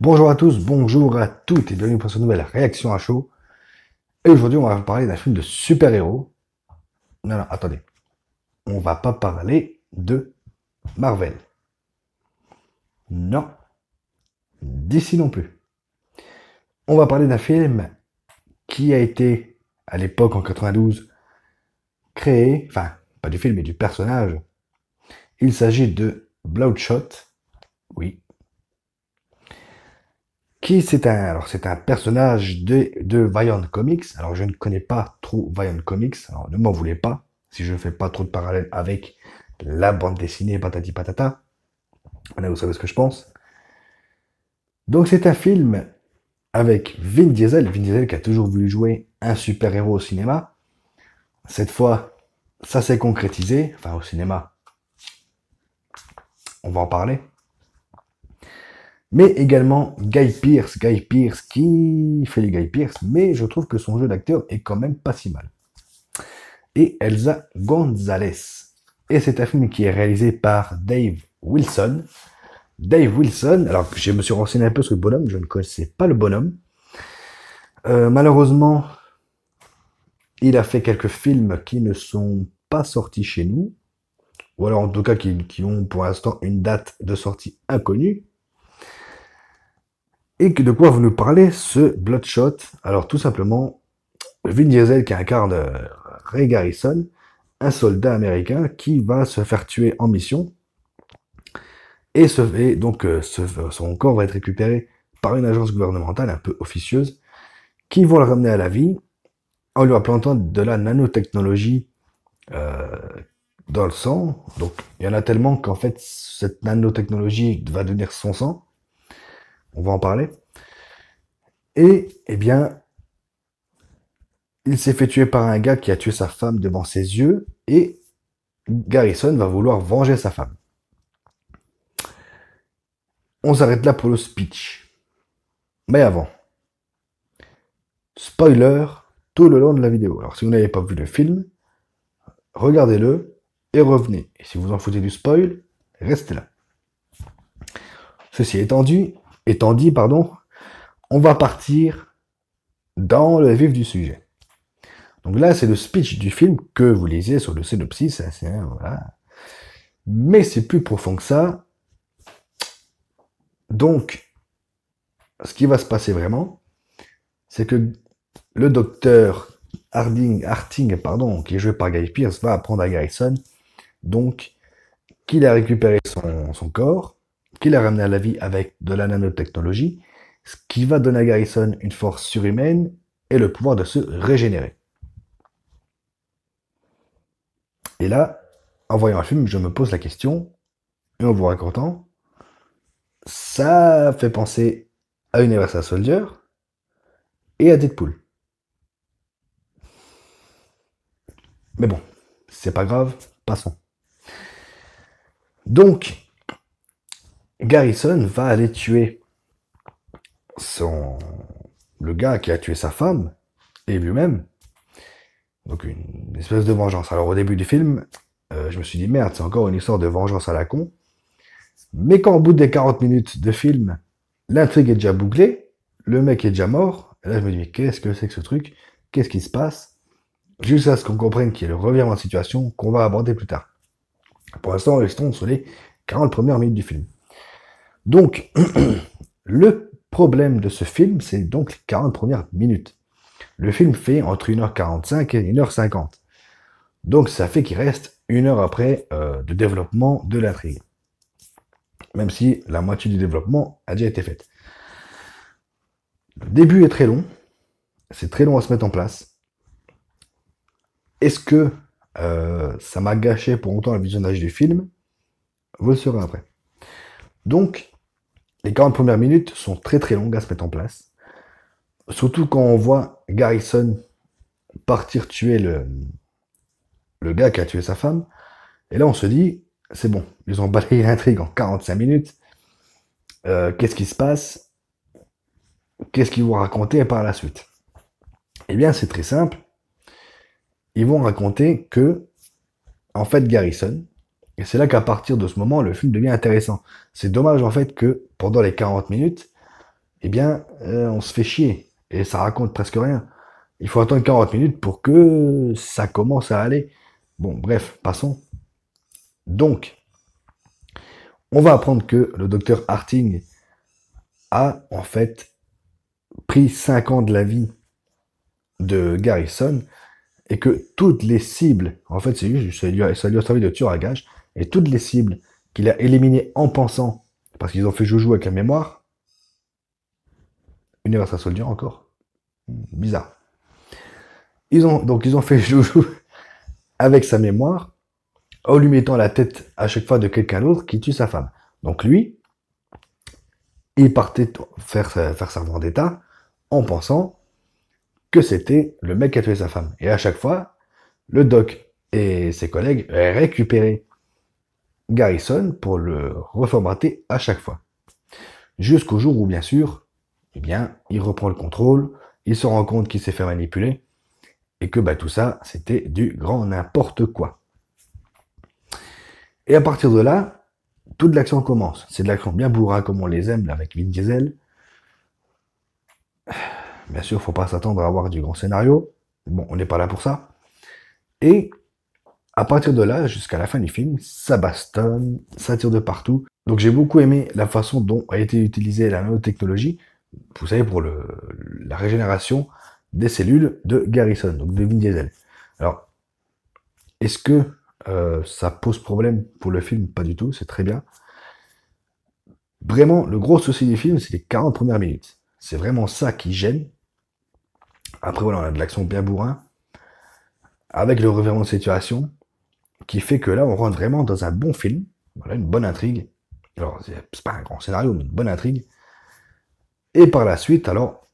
Bonjour à tous, bonjour à toutes et bienvenue pour cette nouvelle réaction à chaud. Et aujourd'hui, on va parler d'un film de super-héros. Non, non, attendez. On va pas parler de Marvel. Non, d'ici non plus. On va parler d'un film qui a été, à l'époque en 92, créé, enfin, pas du film, mais du personnage. Il s'agit de Bloodshot, oui. C'est un personnage de Valiant Comics. Alors, je ne connais pas trop Valiant Comics. Alors, ne m'en voulez pas si je ne fais pas trop de parallèles avec la bande dessinée patati patata. Là, vous savez ce que je pense. Donc, c'est un film avec Vin Diesel. Vin Diesel qui a toujours voulu jouer un super-héros au cinéma. Cette fois, ça s'est concrétisé. Enfin, au cinéma, on va en parler. Mais également Guy Pearce qui fait du Guy Pearce, mais je trouve que son jeu d'acteur est quand même pas si mal. Et Elsa Gonzalez. Et c'est un film qui est réalisé par Dave Wilson. Dave Wilson, alors je me suis renseigné un peu sur le bonhomme, je ne connaissais pas le bonhomme. Malheureusement, il a fait quelques films qui ne sont pas sortis chez nous, ou alors en tout cas qui ont pour l'instant une date de sortie inconnue. Et de quoi vous nous parlez ce Bloodshot? Alors tout simplement, Vin Diesel qui incarne Ray Garrison, un soldat américain qui va se faire tuer en mission. Et donc son corps va être récupéré par une agence gouvernementale un peu officieuse qui vont le ramener à la vie en lui implantant de la nanotechnologie euh, dans le sang. Donc il y en a tellement qu'en fait cette nanotechnologie va devenir son sang. On va en parler. Et eh bien, il s'est fait tuer par un gars qui a tué sa femme devant ses yeux et Garrison va vouloir venger sa femme. On s'arrête là pour le speech. Mais avant, spoiler tout le long de la vidéo. Alors si vous n'avez pas vu le film, regardez-le et revenez. Et si vous en foutez du spoil, restez là. Ceci étant dit, pardon, on va partir dans le vif du sujet. Donc là, c'est le speech du film que vous lisez sur le synopsis. Voilà. Mais c'est plus profond que ça. Donc, ce qui va se passer vraiment, c'est que le docteur Harting, pardon, qui est joué par Guy Pearce, va apprendre à Garrison donc qu'il a récupéré son corps, qu'il a ramené à la vie avec de la nanotechnologie, ce qui va donner à Garrison une force surhumaine et le pouvoir de se régénérer. Et là, en voyant un film, je me pose la question, et en vous racontant, ça fait penser à Universal Soldier et à Deadpool. Mais bon, c'est pas grave, passons. Donc, Garrison va aller tuer le gars qui a tué sa femme et lui-même. Donc une espèce de vengeance. Alors au début du film, je me suis dit merde, c'est encore une histoire de vengeance à la con. Mais quand au bout des 40 minutes de film, l'intrigue est déjà bouclée, le mec est déjà mort, et là je me dis mais qu'est-ce que c'est que ce truc? Qu'est-ce qui se passe? Jusqu'à ce qu'on comprenne qu'il y a le revirement de situation qu'on va aborder plus tard. Pour l'instant, restons sur les 40 premières minutes du film. Donc, le problème de ce film, c'est donc les 40 premières minutes. Le film fait entre 1h45 et 1h50. Donc ça fait qu'il reste 1 heure après de développement de l'intrigue. Même si la moitié du développement a déjà été faite. Le début est très long. C'est très long à se mettre en place. Est-ce que ça m'a gâché pour longtemps le visionnage du film? Vous le saurez après. Donc, les 40 premières minutes sont très très longues à se mettre en place. Surtout quand on voit Garrison partir tuer le gars qui a tué sa femme. Et là, on se dit, c'est bon, ils ont balayé l'intrigue en 45 minutes. Qu'est-ce qui se passe? Qu'est-ce qu'ils vont raconter par la suite? Eh bien, c'est très simple. Ils vont raconter que, en fait, Garrison, et c'est là qu'à partir de ce moment, le film devient intéressant. C'est dommage, en fait, que pendant les 40 minutes, eh bien, on se fait chier. Et ça raconte presque rien. Il faut attendre 40 minutes pour que ça commence à aller. Bon, bref, passons. Donc, on va apprendre que le docteur Harting a en fait pris 5 ans de la vie de Garrison et que toutes les cibles, en fait, c'est juste, ça lui a servi de tueur à gage, et toutes les cibles qu'il a éliminées en pensant, parce qu'ils ont fait joujou avec la mémoire, Universal Soldier encore, bizarre. Ils ont fait joujou avec sa mémoire, en lui mettant la tête à chaque fois de quelqu'un d'autre qui tue sa femme. Donc lui, il partait faire sa vendetta en pensant que c'était le mec qui a tué sa femme. Et à chaque fois, le doc et ses collègues récupéraient Garrison pour le reformater à chaque fois. Jusqu'au jour où, bien sûr, eh bien, il reprend le contrôle, il se rend compte qu'il s'est fait manipuler, et que bah, tout ça, c'était du grand n'importe quoi. Et à partir de là, toute l'action commence. C'est de l'action bien bourrin comme on les aime, là, avec Vin Diesel. Bien sûr, faut pas s'attendre à avoir du grand scénario. Bon, on n'est pas là pour ça. Et à partir de là, jusqu'à la fin du film, ça bastonne, ça tire de partout. Donc j'ai beaucoup aimé la façon dont a été utilisée la nanotechnologie, vous savez, pour la régénération des cellules de Garrison, donc de Vin Diesel. Alors, est-ce que ça pose problème pour le film? Pas du tout, c'est très bien. Vraiment, le gros souci du film, c'est les 40 premières minutes. C'est vraiment ça qui gêne. Après, voilà, on a de l'action bien bourrin, avec le revirement de situation, qui fait que là, on rentre vraiment dans un bon film, voilà, une bonne intrigue. Alors, c'est pas un grand scénario, mais une bonne intrigue. Et par la suite, alors,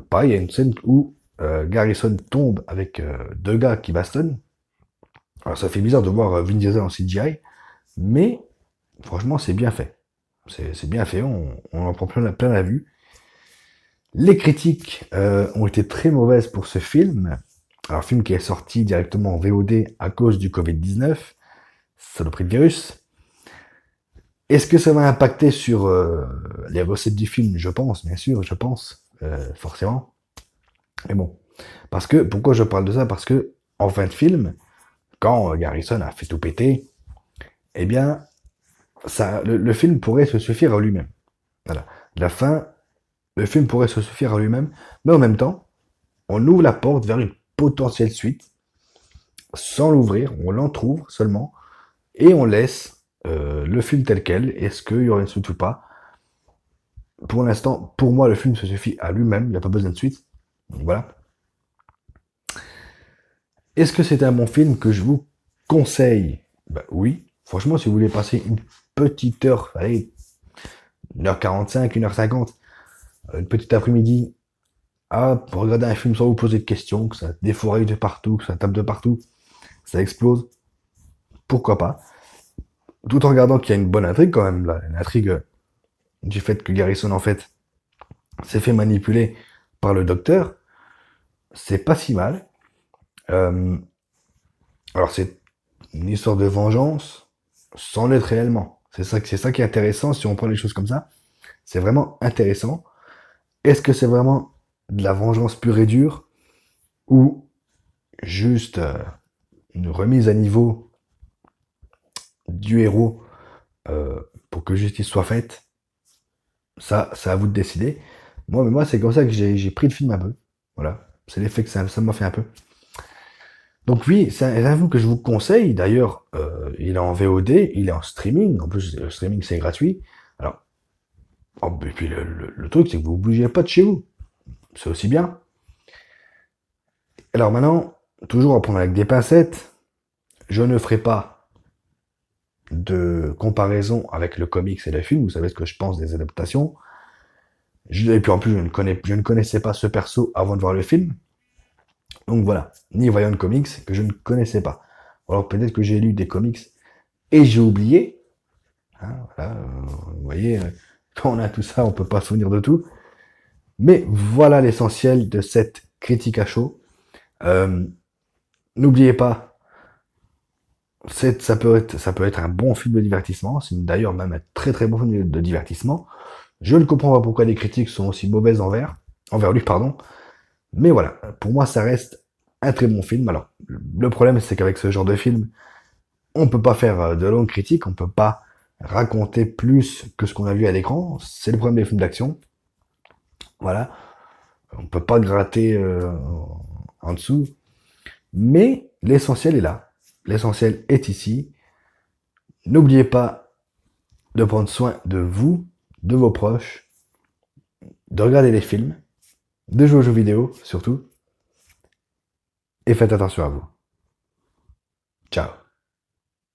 pareil, il y a une scène où Garrison tombe avec deux gars qui bastonnent. Alors, ça fait bizarre de voir Vin Diesel en CGI, mais franchement, c'est bien fait. C'est bien fait, on en prend plein la vue. Les critiques ont été très mauvaises pour ce film. Alors, film qui est sorti directement en VOD à cause du Covid-19, saloperie de virus. Est-ce que ça va impacter sur les recettes du film? Je pense, bien sûr, je pense, forcément. Mais bon, parce que, pourquoi je parle de ça? Parce que, en fin de film, quand Garrison a fait tout péter, eh bien, le film pourrait se suffire à lui-même. Voilà. La fin, le film pourrait se suffire à lui-même, mais en même temps, on ouvre la porte vers une potentielle suite, sans l'ouvrir, on l'entrouvre seulement, et on laisse le film tel quel. Est-ce qu'il y aurait une suite ou pas? Pour l'instant, pour moi, le film se suffit à lui-même, il n'y a pas besoin de suite. Donc, voilà. Est-ce que c'est un bon film que je vous conseille? Ben, oui. Franchement, si vous voulez passer une petite heure, allez, 1h45, 1h50, une petite après-midi, à regarder un film sans vous poser de questions, que ça défouraille de partout, que ça tape de partout, ça explose, pourquoi pas? Tout en regardant qu'il y a une bonne intrigue quand même, là, une intrigue du fait que Garrison, en fait, s'est fait manipuler par le docteur, c'est pas si mal. Alors c'est une histoire de vengeance sans l'être réellement. C'est ça qui est intéressant si on prend les choses comme ça. C'est vraiment intéressant. Est-ce que c'est vraiment de la vengeance pure et dure ou juste une remise à niveau du héros pour que justice soit faite? Ça, c'est à vous de décider. Moi, c'est comme ça que j'ai pris le film un peu. Voilà. C'est l'effet que ça m'a fait un peu. Donc oui, c'est un film que je vous conseille. D'ailleurs, il est en VOD, il est en streaming. En plus, le streaming, c'est gratuit. Alors, et puis le truc, c'est que vous ne bougez pas de chez vous. C'est aussi bien. Alors maintenant, toujours à prendre avec des pincettes, je ne ferai pas de comparaison avec le comics et le film. Vous savez ce que je pense des adaptations. Et puis en plus, je ne connaissais pas ce perso avant de voir le film. Donc voilà, ni voyant de comics que je ne connaissais pas. Alors peut-être que j'ai lu des comics et j'ai oublié. Hein, voilà, vous voyez, quand on a tout ça, on peut pas se souvenir de tout. Mais voilà l'essentiel de cette critique à chaud. N'oubliez pas, ça peut être un bon film de divertissement. C'est d'ailleurs même un très très bon film de divertissement. Je ne comprends pas pourquoi les critiques sont aussi mauvaises envers lui, pardon. Mais voilà, pour moi, ça reste un très bon film. Alors, le problème, c'est qu'avec ce genre de film, on peut pas faire de longues critiques, on peut pas raconter plus que ce qu'on a vu à l'écran. C'est le problème des films d'action. Voilà, on peut pas gratter en dessous. Mais l'essentiel est là. L'essentiel est ici. N'oubliez pas de prendre soin de vous, de vos proches, de regarder les films, de jouer aux jeux vidéo surtout, et faites attention à vous. Ciao.